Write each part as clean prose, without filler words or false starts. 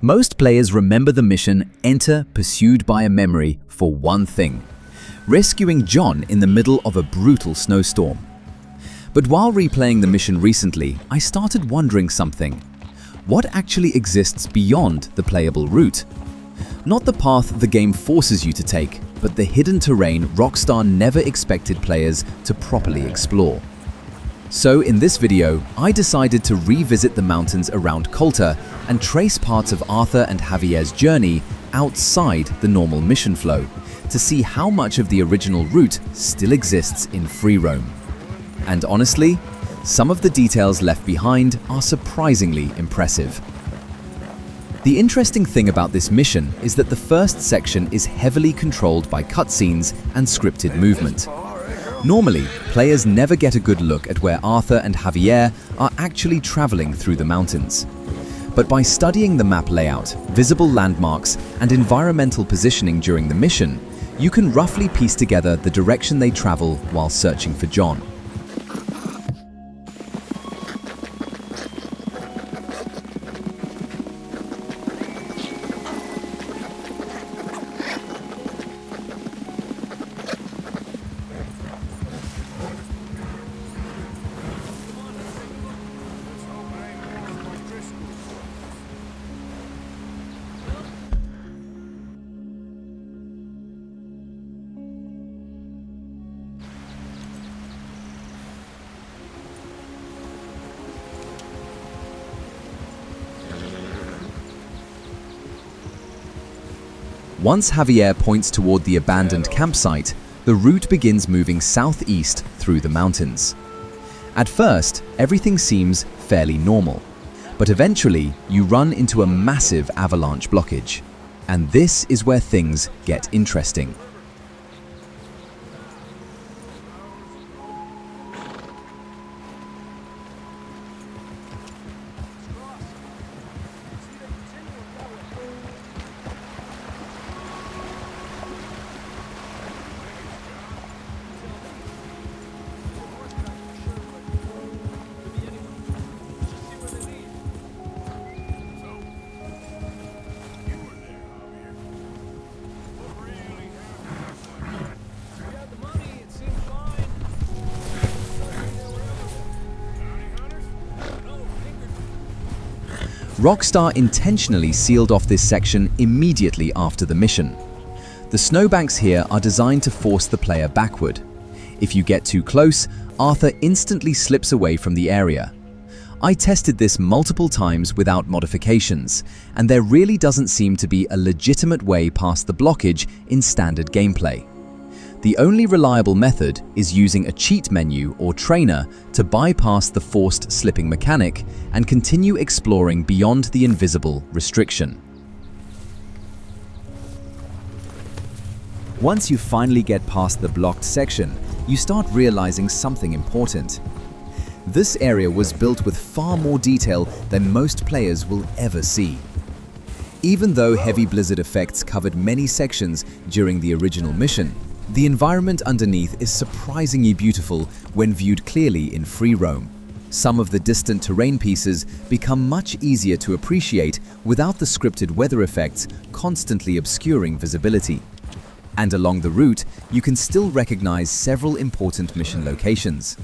Most players remember the mission Enter Pursued by a Memory for one thing: rescuing John in the middle of a brutal snowstorm. But while replaying the mission recently, I started wondering something. What actually exists beyond the playable route? Not the path the game forces you to take, but the hidden terrain Rockstar never expected players to properly explore. So in this video, I decided to revisit the mountains around Colter and trace parts of Arthur and Javier's journey outside the normal mission flow, to see how much of the original route still exists in free roam. And honestly, some of the details left behind are surprisingly impressive. The interesting thing about this mission is that the first section is heavily controlled by cutscenes and scripted movement. Normally, players never get a good look at where Arthur and Javier are actually traveling through the mountains. But by studying the map layout, visible landmarks, and environmental positioning during the mission, you can roughly piece together the direction they travel while searching for John. Once Javier points toward the abandoned campsite, the route begins moving southeast through the mountains. At first, everything seems fairly normal, but eventually you run into a massive avalanche blockage. And this is where things get interesting. Rockstar intentionally sealed off this section immediately after the mission. The snowbanks here are designed to force the player backward. If you get too close, Arthur instantly slips away from the area. I tested this multiple times without modifications, and there really doesn't seem to be a legitimate way past the blockage in standard gameplay. The only reliable method is using a cheat menu or trainer to bypass the forced slipping mechanic and continue exploring beyond the invisible restriction. Once you finally get past the blocked section, you start realizing something important. This area was built with far more detail than most players will ever see. Even though heavy blizzard effects covered many sections during the original mission, the environment underneath is surprisingly beautiful when viewed clearly in free roam. Some of the distant terrain pieces become much easier to appreciate without the scripted weather effects constantly obscuring visibility. And along the route, you can still recognize several important mission locations.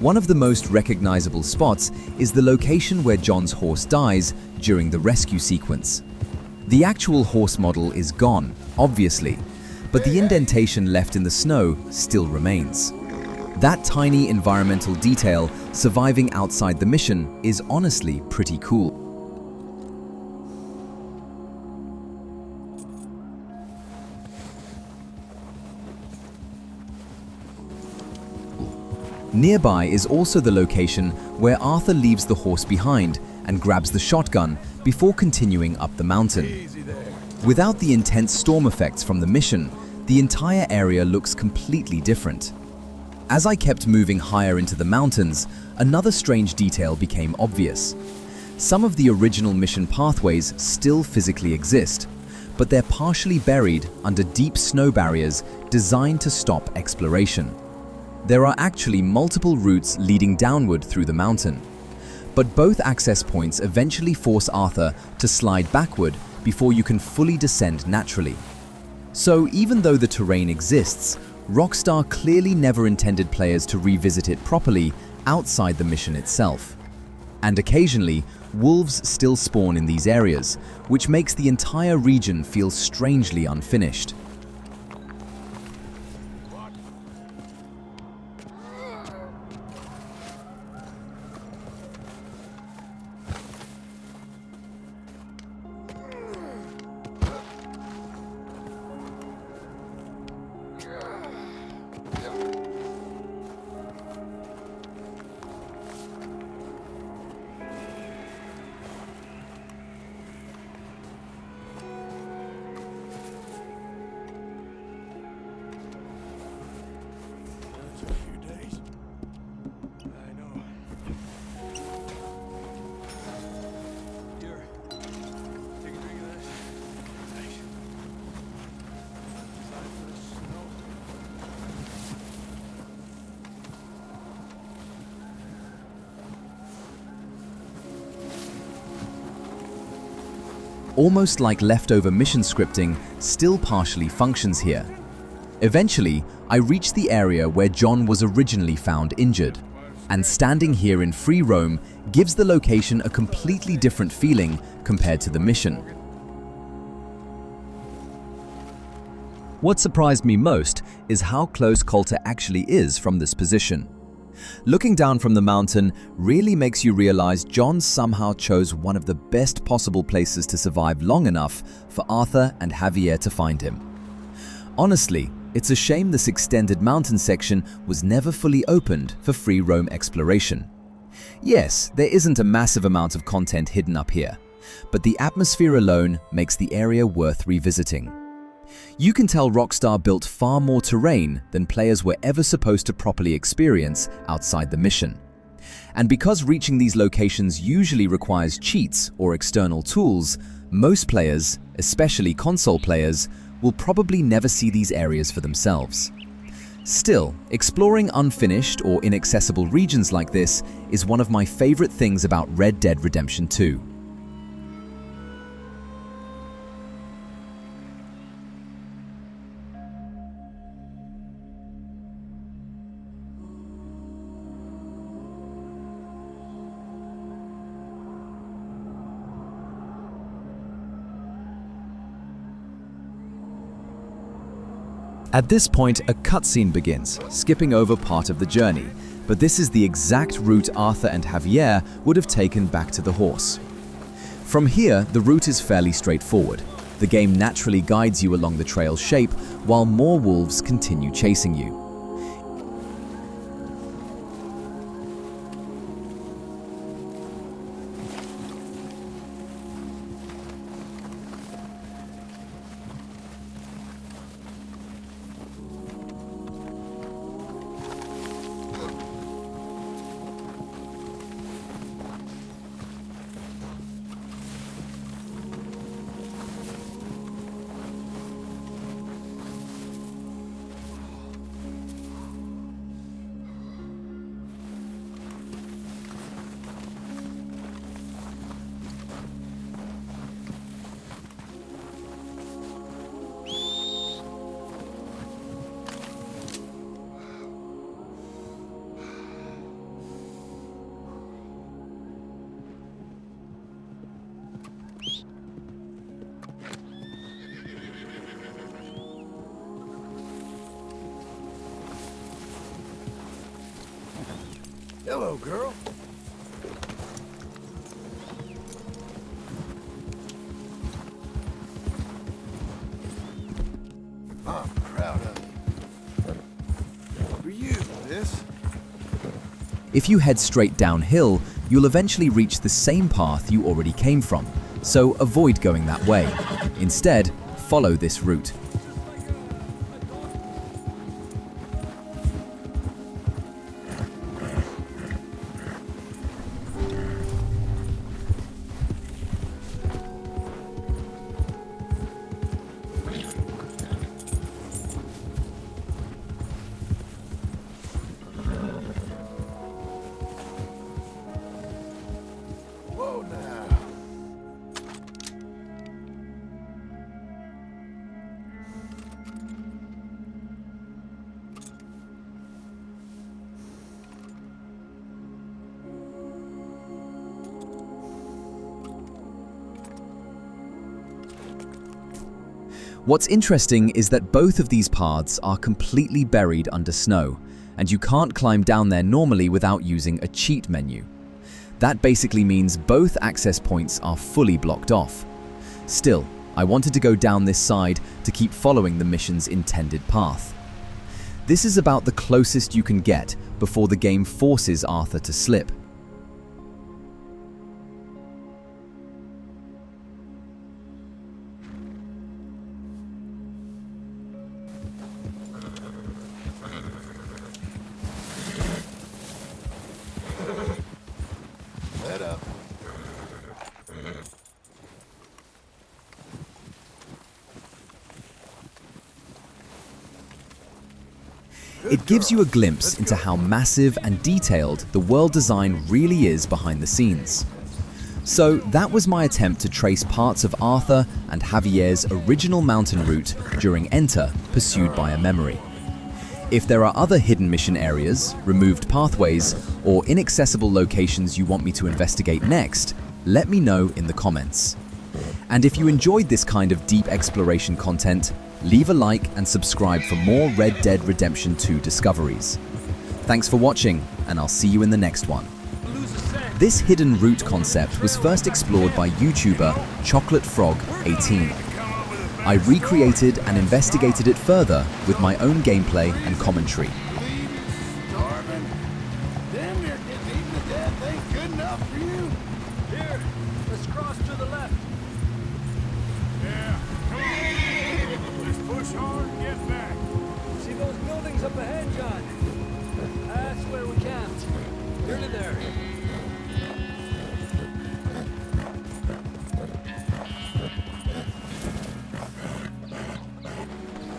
One of the most recognizable spots is the location where John's horse dies during the rescue sequence. The actual horse model is gone, obviously, but the indentation left in the snow still remains. That tiny environmental detail surviving outside the mission is honestly pretty cool. Nearby is also the location where Arthur leaves the horse behind and grabs the shotgun before continuing up the mountain. Without the intense storm effects from the mission, the entire area looks completely different. As I kept moving higher into the mountains, another strange detail became obvious. Some of the original mission pathways still physically exist, but they're partially buried under deep snow barriers designed to stop exploration. There are actually multiple routes leading downward through the mountain, but both access points eventually force Arthur to slide backward before you can fully descend naturally. So even though the terrain exists, Rockstar clearly never intended players to revisit it properly outside the mission itself. And occasionally, wolves still spawn in these areas, which makes the entire region feel strangely unfinished. Almost like leftover mission scripting still partially functions here. Eventually, I reached the area where John was originally found injured, and standing here in free roam gives the location a completely different feeling compared to the mission. What surprised me most is how close Coulter actually is from this position. Looking down from the mountain really makes you realize John somehow chose one of the best possible places to survive long enough for Arthur and Javier to find him. Honestly, it's a shame this extended mountain section was never fully opened for free roam exploration. Yes, there isn't a massive amount of content hidden up here, but the atmosphere alone makes the area worth revisiting. You can tell Rockstar built far more terrain than players were ever supposed to properly experience outside the mission. And because reaching these locations usually requires cheats or external tools, most players, especially console players, will probably never see these areas for themselves. Still, exploring unfinished or inaccessible regions like this is one of my favorite things about Red Dead Redemption 2. At this point, a cutscene begins, skipping over part of the journey, but this is the exact route Arthur and Javier would have taken back to the horse. From here, the route is fairly straightforward. The game naturally guides you along the trail's shape, while more wolves continue chasing you. Hello, girl. I'm proud of you. For you, this. If you head straight downhill, you'll eventually reach the same path you already came from, so avoid going that way. Instead, follow this route. Whoa, now. What's interesting is that both of these paths are completely buried under snow, and you can't climb down there normally without using a cheat menu. That basically means both access points are fully blocked off. Still, I wanted to go down this side to keep following the mission's intended path. This is about the closest you can get before the game forces Arthur to slip. Head up. It gives you a glimpse into how massive and detailed the world design really is behind the scenes. So that was my attempt to trace parts of Arthur and Javier's original mountain route during Enter, Pursued by a Memory. If there are other hidden mission areas, removed pathways, or inaccessible locations you want me to investigate next, let me know in the comments. And if you enjoyed this kind of deep exploration content, leave a like and subscribe for more Red Dead Redemption 2 discoveries. Thanks for watching, and I'll see you in the next one. This hidden route concept was first explored by YouTuber ChocolateFrog18. I recreated and investigated it further with my own gameplay and commentary. Starving. Damn near getting eaten to death ain't good enough for you. Here, let's cross to the left. Yeah, come on. Let's push hard and get back. See those buildings up ahead, John? That's where we camped. Nearly there.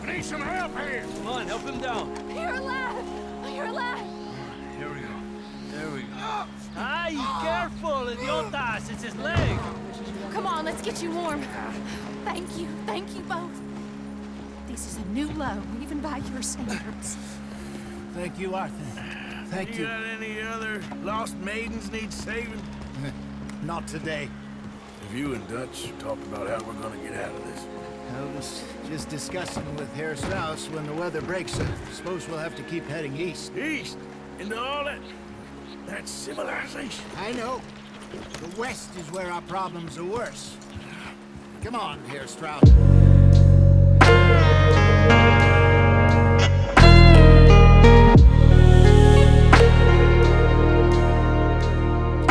I need some help here. Come on, help him down. You're alive! You're alive! Here we go. There we go. Ay, careful, idiotas! It's his leg. Come on, let's get you warm. Thank you both. This is a new low, even by your standards. Thank you, Arthur. Thank You got any other lost maidens need saving? Not today. Have you and Dutch talked about how we're gonna get out of this? I was just discussing with Herr Strauss when the weather breaks. I suppose we'll have to keep heading east. East? Into all that's civilization. I know. The west is where our problems are worse. Come on, Herr Strauss.